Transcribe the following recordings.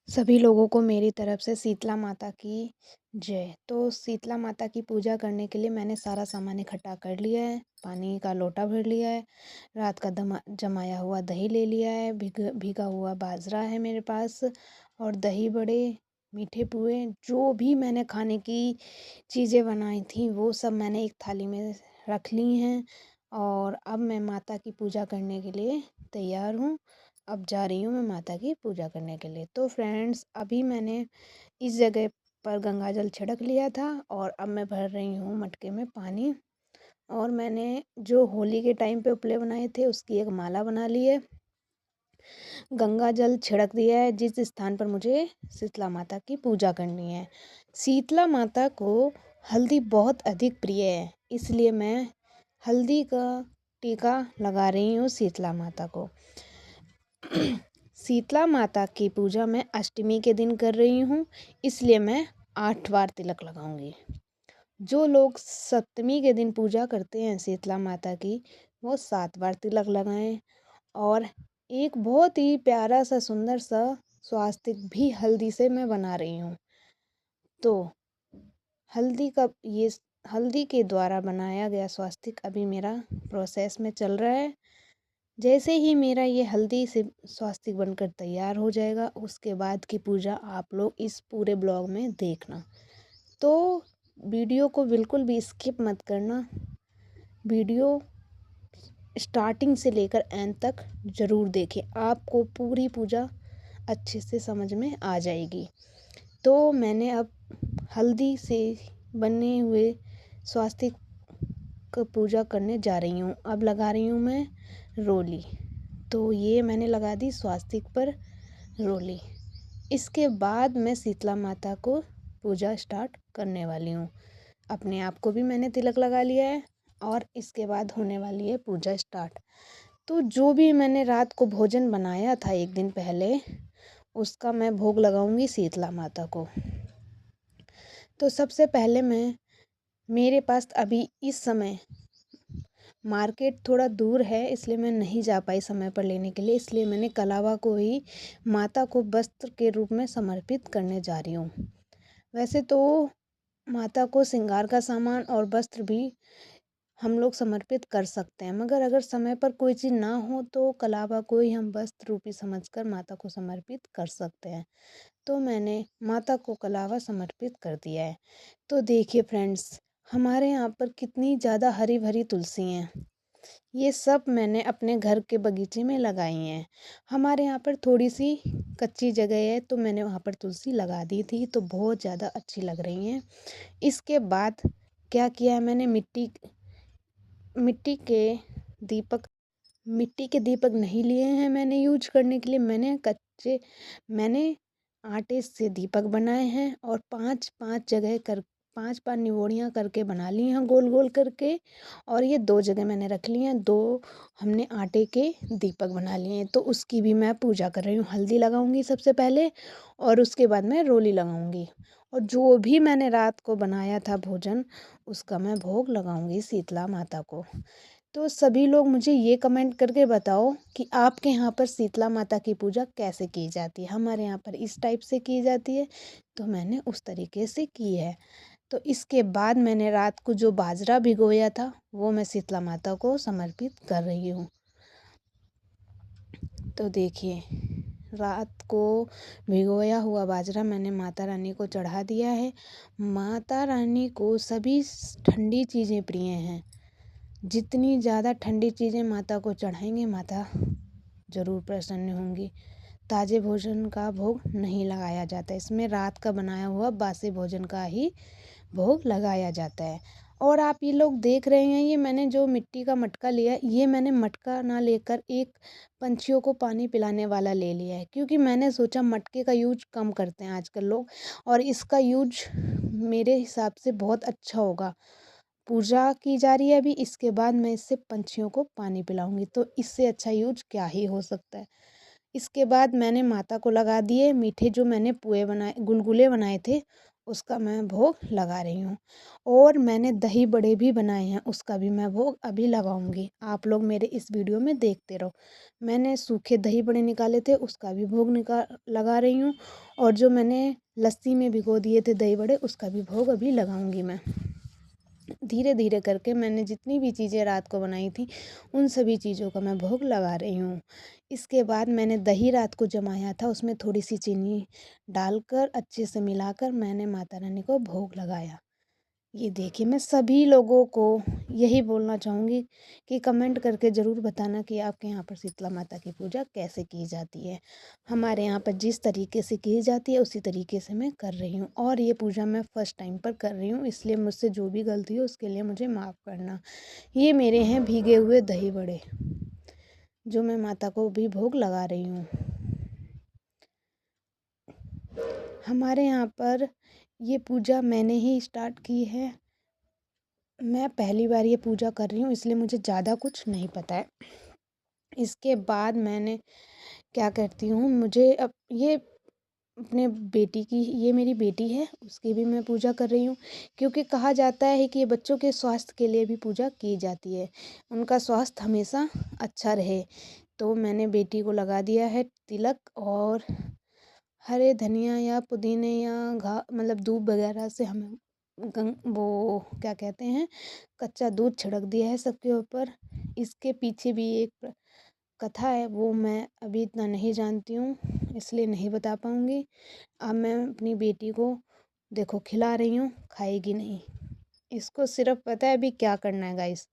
सभी लोगों को मेरी तरफ से शीतला माता की जय। तो शीतला माता की पूजा करने के लिए मैंने सारा सामान इकट्ठा कर लिया है। पानी का लोटा भर लिया है, रात का जमाया हुआ दही ले लिया है, भीगा हुआ बाजरा है मेरे पास, और दही बड़े, मीठे पुए, जो भी मैंने खाने की चीज़ें बनाई थी वो सब मैंने एक थाली में रख ली हैं। और अब मैं माता की पूजा करने के लिए तैयार हूँ। अब जा रही हूँ मैं माता की पूजा करने के लिए। तो फ्रेंड्स, अभी मैंने इस जगह पर गंगा जल छिड़क लिया था और अब मैं भर रही हूँ मटके में पानी। और मैंने जो होली के टाइम पे उपले बनाए थे उसकी एक माला बना ली है। गंगा जल छिड़क दिया है जिस स्थान पर मुझे शीतला माता की पूजा करनी है। शीतला माता को हल्दी बहुत अधिक प्रिय है, इसलिए मैं हल्दी का टीका लगा रही हूँ शीतला माता को। शीतला माता की पूजा मैं अष्टमी के दिन कर रही हूँ, इसलिए मैं 8 बार तिलक लगाऊंगी। जो लोग सप्तमी के दिन पूजा करते हैं शीतला माता की, वो 7 बार तिलक लगाएं। और एक बहुत ही प्यारा सा सुंदर सा स्वास्तिक भी हल्दी से मैं बना रही हूँ। तो हल्दी का ये हल्दी के द्वारा बनाया गया स्वास्तिक अभी मेरा प्रोसेस में चल रहा है। जैसे ही मेरा ये हल्दी से स्वास्तिक बनकर तैयार हो जाएगा, उसके बाद की पूजा आप लोग इस पूरे ब्लॉग में देखना। तो वीडियो को बिल्कुल भी स्किप मत करना, वीडियो स्टार्टिंग से लेकर एंड तक ज़रूर देखें, आपको पूरी पूजा अच्छे से समझ में आ जाएगी। तो मैंने अब हल्दी से बने हुए स्वास्तिक का पूजा करने जा रही हूँ। अब लगा रही हूँ मैं रोली। तो ये मैंने लगा दी स्वास्तिक पर रोली। इसके बाद मैं शीतला माता को पूजा स्टार्ट करने वाली हूँ। अपने आप को भी मैंने तिलक लगा लिया है और इसके बाद होने वाली है पूजा स्टार्ट। तो जो भी मैंने रात को भोजन बनाया था एक दिन पहले, उसका मैं भोग लगाऊंगी शीतला माता को। तो सबसे पहले मेरे पास अभी इस समय मार्केट थोड़ा दूर है, इसलिए मैं नहीं जा पाई समय पर लेने के लिए, इसलिए मैंने कलावा को ही माता को वस्त्र के रूप में समर्पित करने जा रही हूँ। वैसे तो माता को श्रृंगार का सामान और वस्त्र भी हम लोग समर्पित कर सकते हैं, मगर अगर समय पर कोई चीज़ ना हो तो कलावा को ही हम वस्त्र रूपी समझकर माता को समर्पित कर सकते हैं। तो मैंने माता को कलावा समर्पित कर दिया है। तो देखिए फ्रेंड्स, हमारे यहाँ पर कितनी ज़्यादा हरी भरी तुलसी हैं। ये सब मैंने अपने घर के बगीचे में लगाई हैं। हमारे यहाँ पर थोड़ी सी कच्ची जगह है, तो मैंने वहाँ पर तुलसी लगा दी थी, तो बहुत ज़्यादा अच्छी लग रही हैं। इसके बाद क्या किया है, मैंने मिट्टी के दीपक मिट्टी के दीपक नहीं लिए हैं मैंने यूज करने के लिए। मैंने आटे से दीपक बनाए हैं और पांच पांच जगह कर 5 निवोड़ियाँ करके बना ली हैं गोल गोल करके। और ये 2 जगह मैंने रख ली हैं, 2 हमने आटे के दीपक बना लिए हैं। तो उसकी भी मैं पूजा कर रही हूँ। हल्दी लगाऊंगी सबसे पहले और उसके बाद मैं रोली लगाऊंगी। और जो भी मैंने रात को बनाया था भोजन, उसका मैं भोग लगाऊंगी शीतला माता को। तो सभी लोग मुझे ये कमेंट करके बताओ कि आपके यहाँ पर शीतला माता की पूजा कैसे की जाती है। हमारे यहाँ पर इस टाइप से की जाती है, तो मैंने उस तरीके से की है। तो इसके बाद मैंने रात को जो बाजरा भिगोया था वो मैं शीतला माता को समर्पित कर रही हूँ। तो देखिए, रात को भिगोया हुआ बाजरा मैंने माता रानी को चढ़ा दिया है। माता रानी को सभी ठंडी चीज़ें प्रिय हैं। जितनी ज़्यादा ठंडी चीज़ें माता को चढ़ाएंगे, माता ज़रूर प्रसन्न होंगी। ताज़े भोजन का भोग नहीं लगाया जाता, इसमें रात का बनाया हुआ बासी भोजन का ही भोग लगाया जाता है। और आप ये लोग देख रहे हैं, ये मैंने जो मिट्टी का मटका लिया, ये मैंने मटका ना लेकर एक पंछियों को पानी पिलाने वाला ले लिया है, क्योंकि मैंने सोचा मटके का यूज कम करते हैं आजकल लोग, और इसका यूज मेरे हिसाब से बहुत अच्छा होगा। पूजा की जा रही है अभी, इसके बाद मैं इससे पंछियों को पानी पिलाऊंगी, तो इससे अच्छा यूज क्या ही हो सकता है। इसके बाद मैंने माता को लगा दिए मीठे, जो मैंने गुलगुले बनाए थे, उसका मैं भोग लगा रही हूँ। और मैंने दही बड़े भी बनाए हैं, उसका भी मैं भोग अभी लगाऊंगी। आप लोग मेरे इस वीडियो में देखते रहो। मैंने सूखे दही बड़े निकाले थे, उसका भी भोग लगा रही हूँ। और जो मैंने लस्सी में भिगो दिए थे दही बड़े, उसका भी भोग अभी लगाऊंगी मैं। धीरे धीरे करके मैंने जितनी भी चीज़ें रात को बनाई थी उन सभी चीज़ों का मैं भोग लगा रही हूँ। इसके बाद मैंने दही रात को जमाया था, उसमें थोड़ी सी चीनी डालकर अच्छे से मिलाकर मैंने माता रानी को भोग लगाया। ये देखिए, मैं सभी लोगों को यही बोलना चाहूँगी कि कमेंट करके ज़रूर बताना कि आपके यहाँ पर शीतला माता की पूजा कैसे की जाती है। हमारे यहाँ पर जिस तरीके से की जाती है उसी तरीके से मैं कर रही हूँ, और ये पूजा मैं फ़र्स्ट टाइम पर कर रही हूँ, इसलिए मुझसे जो भी गलती हो उसके लिए मुझे माफ़ करना। ये मेरे हैं भीगे हुए दही बड़े, जो मैं माता को भी भोग लगा रही हूँ। हमारे यहाँ पर ये पूजा मैंने ही स्टार्ट की है। मैं पहली बार ये पूजा कर रही हूँ, इसलिए मुझे ज़्यादा कुछ नहीं पता है। इसके बाद मैंने क्या करती हूँ, मुझे अब ये अपने बेटी की, ये मेरी बेटी है, उसकी भी मैं पूजा कर रही हूँ, क्योंकि कहा जाता है कि ये बच्चों के स्वास्थ्य के लिए भी पूजा की जाती है, उनका स्वास्थ्य हमेशा अच्छा रहे। तो मैंने बेटी को लगा दिया है तिलक, और हरे धनिया या पुदीने या मतलब दूब वगैरह से हमें वो क्या कहते हैं, कच्चा दूध छिड़क दिया है सबके ऊपर। इसके पीछे भी एक कथा है, वो मैं अभी इतना नहीं जानती हूँ, इसलिए नहीं बता पाऊँगी। अब मैं अपनी बेटी को देखो खिला रही हूँ, खाएगी नहीं। इसको सिर्फ पता है अभी क्या करना है गाइस।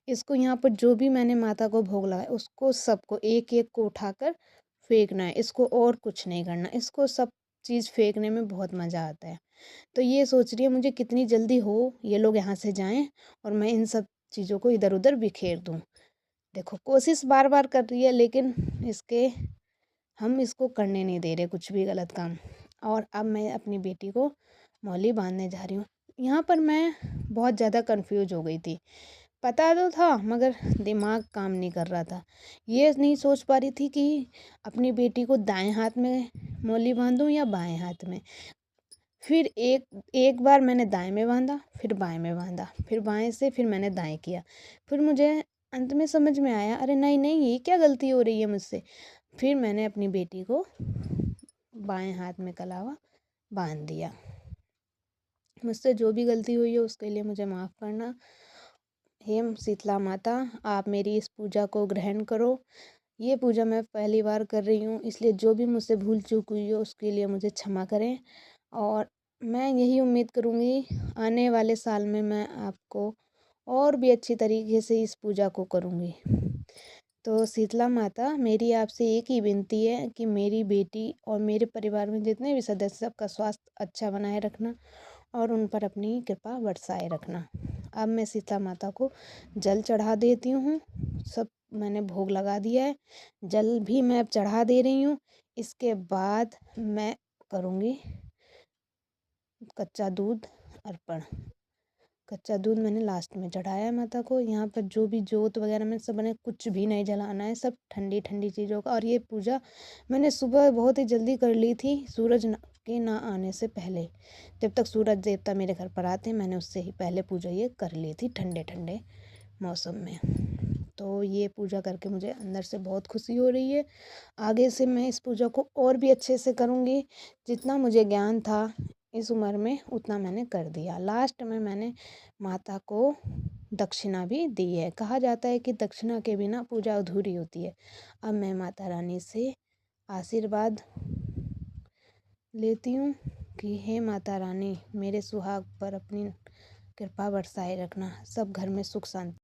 इसको यहाँ पर जो भी मैंने माता को भोग लगाया उसको सबको एक एक को उठाकर फेंकना है, इसको और कुछ नहीं करना। इसको सब चीज़ फेंकने में बहुत मज़ा आता है। तो ये सोच रही है मुझे कितनी जल्दी हो ये लोग यहाँ से जाएं और मैं इन सब चीज़ों को इधर उधर बिखेर दूँ। देखो कोशिश बार बार कर रही है, लेकिन इसके हम इसको करने नहीं दे रहे कुछ भी गलत काम। और अब मैं अपनी बेटी को मौली बांधने जा रही हूँ। यहाँ पर मैं बहुत ज़्यादा कंफ्यूज हो गई थी, पता तो था मगर दिमाग काम नहीं कर रहा था। ये नहीं सोच पा रही थी कि अपनी बेटी को दाएं हाथ में मौली बांधूं या बाएं हाथ में। फिर एक एक बार मैंने दाएं में बांधा, फिर बाएं में बांधा, फिर बाएं से, फिर मैंने दाएं किया। फिर मुझे अंत में समझ में आया, अरे नहीं नहीं, ये क्या गलती हो रही है मुझसे। फिर मैंने अपनी बेटी को बाएं हाथ में कलावा बांध दिया। मुझसे जो भी गलती हुई है उसके लिए मुझे माफ़ करना। हे शीतला माता, आप मेरी इस पूजा को ग्रहण करो। ये पूजा मैं पहली बार कर रही हूँ, इसलिए जो भी मुझसे भूल चूक हुई हो उसके लिए मुझे क्षमा करें। और मैं यही उम्मीद करूँगी आने वाले साल में मैं आपको और भी अच्छी तरीके से इस पूजा को करूँगी। तो शीतला माता, मेरी आपसे एक ही विनती है कि मेरी बेटी और मेरे परिवार में जितने भी सदस्य सबका स्वास्थ्य अच्छा बनाए रखना और उन पर अपनी कृपा बरसाए रखना। अब मैं शीतला माता को जल चढ़ा देती हूँ। सब मैंने भोग लगा दिया है, जल भी मैं अब चढ़ा दे रही हूँ। इसके बाद मैं करूँगी कच्चा दूध अर्पण। कच्चा दूध मैंने लास्ट में चढ़ाया है माता को। यहाँ पर जो भी जोत वगैरह में सब मैंने कुछ भी नहीं जलाना है, सब ठंडी ठंडी चीज़ों का। और ये पूजा मैंने सुबह बहुत ही जल्दी कर ली थी, सूरज के ना आने से पहले। जब तक सूरज देवता मेरे घर पर आते मैंने उससे ही पहले पूजा ये कर ली थी, ठंडे ठंडे मौसम में। तो ये पूजा करके मुझे अंदर से बहुत खुशी हो रही है। आगे से मैं इस पूजा को और भी अच्छे से करूँगी। जितना मुझे ज्ञान था इस उम्र में उतना मैंने कर दिया। लास्ट में मैंने माता को दक्षिणा भी दी है। कहा जाता है कि दक्षिणा के बिना पूजा अधूरी होती है। अब मैं माता रानी से आशीर्वाद लेती हूँ कि हे माता रानी, मेरे सुहाग पर अपनी कृपा बरसाए रखना, सब घर में सुख शांति